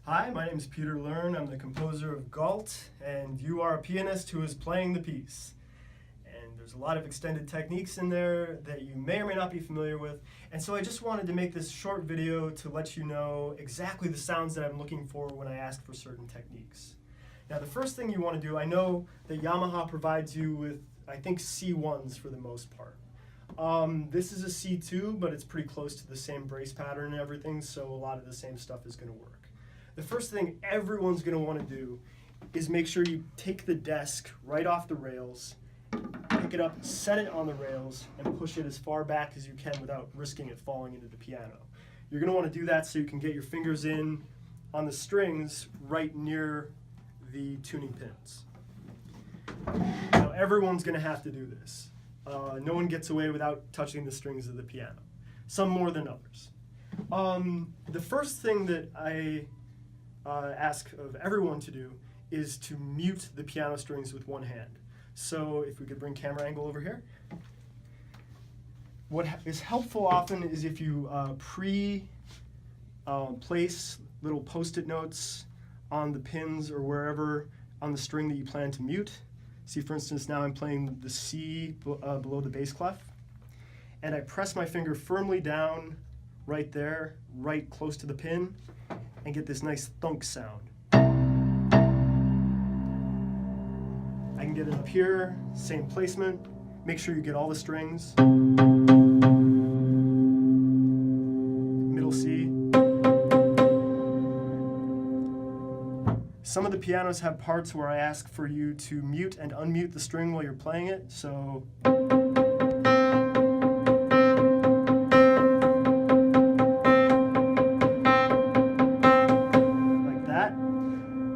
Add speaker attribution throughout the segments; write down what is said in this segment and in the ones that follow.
Speaker 1: Hi, my name is Peter Learn. I'm the composer of GALT, and you are a pianist who is playing the piece. And there's a lot of extended techniques in there that you may or may not be familiar with. And so I just wanted to make this short video to let you know exactly the sounds that I'm looking for when I ask for certain techniques. Now, the first thing you want to do, I know that Yamaha provides you with, I think, C1s for the most part. This is a C2, but it's pretty close to the same brace pattern and everything, so a lot of the same stuff is going to work. The first thing everyone's going to want to do is make sure you take the desk right off the rails, pick it up, set it on the rails, and push it as far back as you can without risking it falling into the piano. You're going to want to do that so you can get your fingers in on the strings right near the tuning pins. Now, everyone's going to have to do this. No one gets away without touching the strings of the piano, some more than others. The first thing that I ask of everyone to do is to mute the piano strings with one hand. So if we could bring camera angle over here. What is helpful often is if you place little post-it notes on the pins or wherever on the string that you plan to mute. See, for instance, now I'm playing the C below the bass clef, and I press my finger firmly down right there, right close to the pin, and get this nice thunk sound. I can get it up here, same placement. Make sure you get all the strings. Middle C. Some of the pianos have parts where I ask for you to mute and unmute the string while you're playing it, so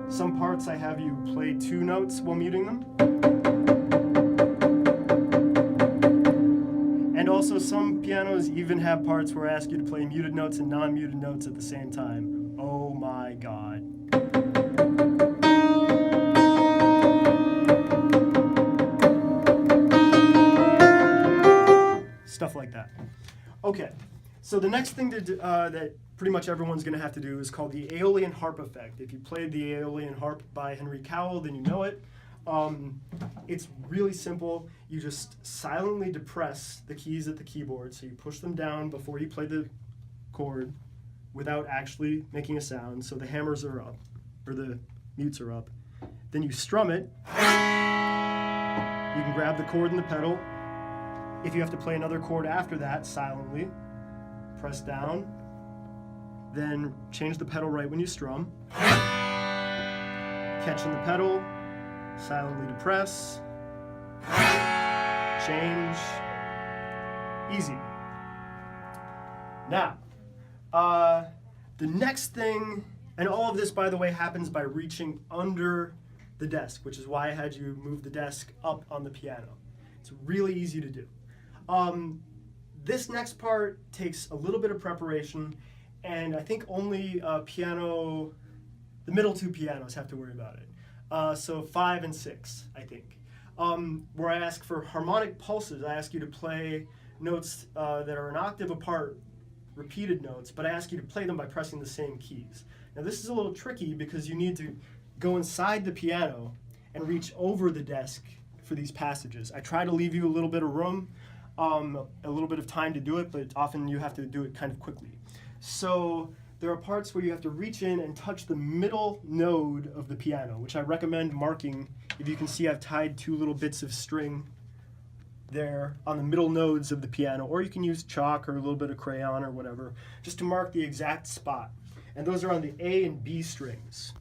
Speaker 1: some parts I have you play two notes while muting them. And also some pianos even have parts where I ask you to play muted notes and non-muted notes at the same time. Oh my God. Stuff like that. Okay, so the next thing that pretty much everyone's going to have to do is called the Aeolian harp effect. If you played the Aeolian harp by Henry Cowell, then you know it. It's really simple. You just silently depress the keys at the keyboard, so you push them down before you play the chord without actually making a sound, so the hammers are up, or the mutes are up. Then you strum it. You can grab the chord and the pedal. If you have to play another chord after that, silently, press down, then change the pedal right when you strum. Catching the pedal, silently depress, change, easy. Now, the next thing, and all of this, by the way, happens by reaching under the desk, which is why I had you move the desk up on the piano. It's really easy to do. This next part takes a little bit of preparation, and I think only the middle two pianos have to worry about it. So 5 and 6, I think. Where I ask for harmonic pulses, I ask you to play notes that are an octave apart, repeated notes, but I ask you to play them by pressing the same keys. Now this is a little tricky because you need to go inside the piano and reach over the desk for these passages. I try to leave you a little bit of room, a little bit of time to do it, but often you have to do it kind of quickly. So there are parts where you have to reach in and touch the middle node of the piano, which I recommend marking. If you can see, I've tied two little bits of string there on the middle nodes of the piano, or you can use chalk or a little bit of crayon or whatever, just to mark the exact spot. And those are on the A and B strings.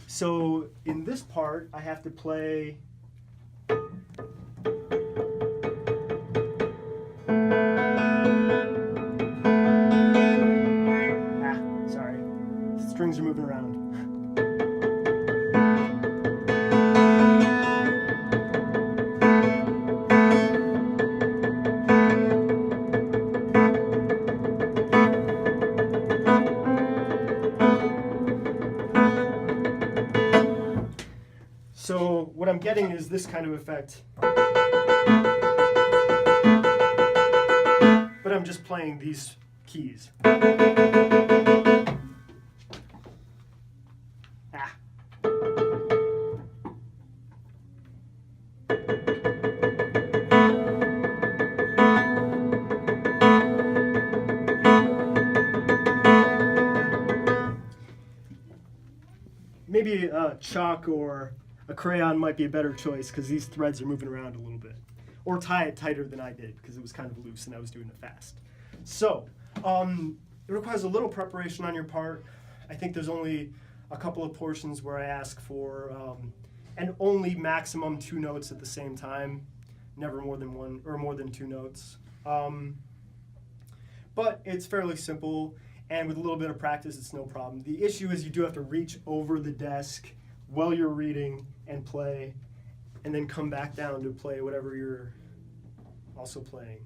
Speaker 1: So in this part, I have to play strings are moving around. So what I'm getting is this kind of effect. But I'm just playing these keys. maybe chalk or a crayon might be a better choice because these threads are moving around a little bit. Or tie it tighter than I did because it was kind of loose and I was doing it fast. So, it requires a little preparation on your part. I think there's only a couple of portions where I ask for and only maximum 2 notes at the same time, never more than 1 or more than 2 notes. But it's fairly simple, and with a little bit of practice, it's no problem. The issue is you do have to reach over the desk while you're reading and play, and then come back down to play whatever you're also playing.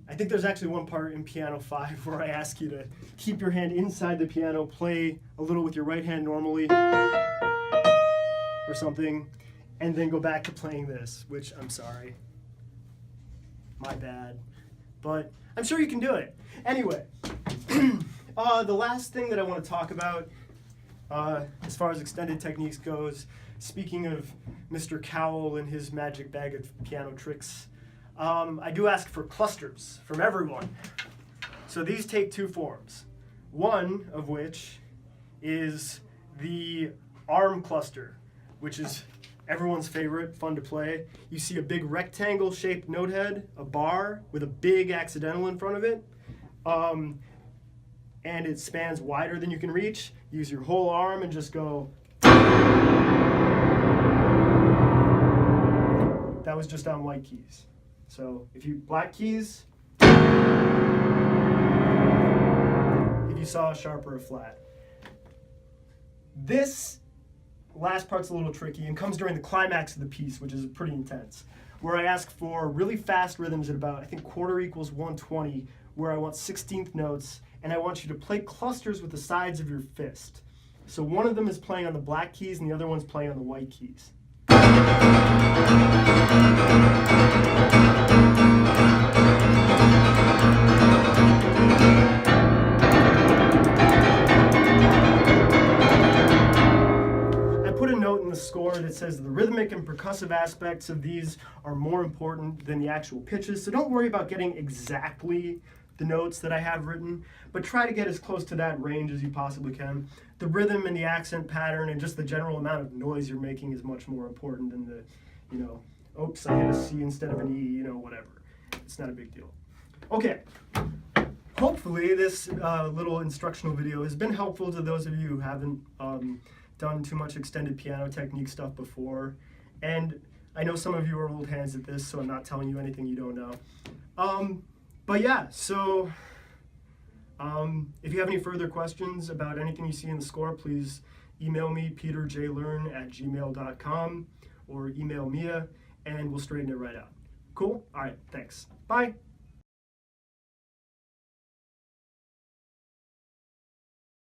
Speaker 1: I think there's actually one part in Piano 5 where I ask you to keep your hand inside the piano, play a little with your right hand normally, or something, and then go back to playing this, which I'm sorry. My bad. But I'm sure you can do it. Anyway, the last thing that I want to talk about as far as extended techniques goes, speaking of Mr. Cowell and his magic bag of piano tricks, I do ask for clusters from everyone. So these take 2 forms. One of which is the arm cluster, which is everyone's favorite, fun to play. You see a big rectangle-shaped note head, a bar with a big accidental in front of it, and it spans wider than you can reach. Use your whole arm and just go. That was just on white keys. So if you black keys, if you saw a sharp or a flat. This last part's a little tricky and comes during the climax of the piece, which is pretty intense, where I ask for really fast rhythms at about, I think, quarter equals 120, where I want 16th notes, and I want you to play clusters with the sides of your fist. So one of them is playing on the black keys and the other one's playing on the white keys. Score that says the rhythmic and percussive aspects of these are more important than the actual pitches. So don't worry about getting exactly the notes that I have written, but try to get as close to that range as you possibly can. The rhythm and the accent pattern and just the general amount of noise you're making is much more important than the, oops, I hit a C instead of an E, whatever. It's not a big deal. Okay. Hopefully this little instructional video has been helpful to those of you who haven't done too much extended piano technique stuff before, and I know some of you are old hands at this, so I'm not telling you anything you don't know. But yeah, so if you have any further questions about anything you see in the score, please email me, peterjlearn@gmail.com, or email Mia, and we'll straighten it right out. Cool? All right, thanks. Bye.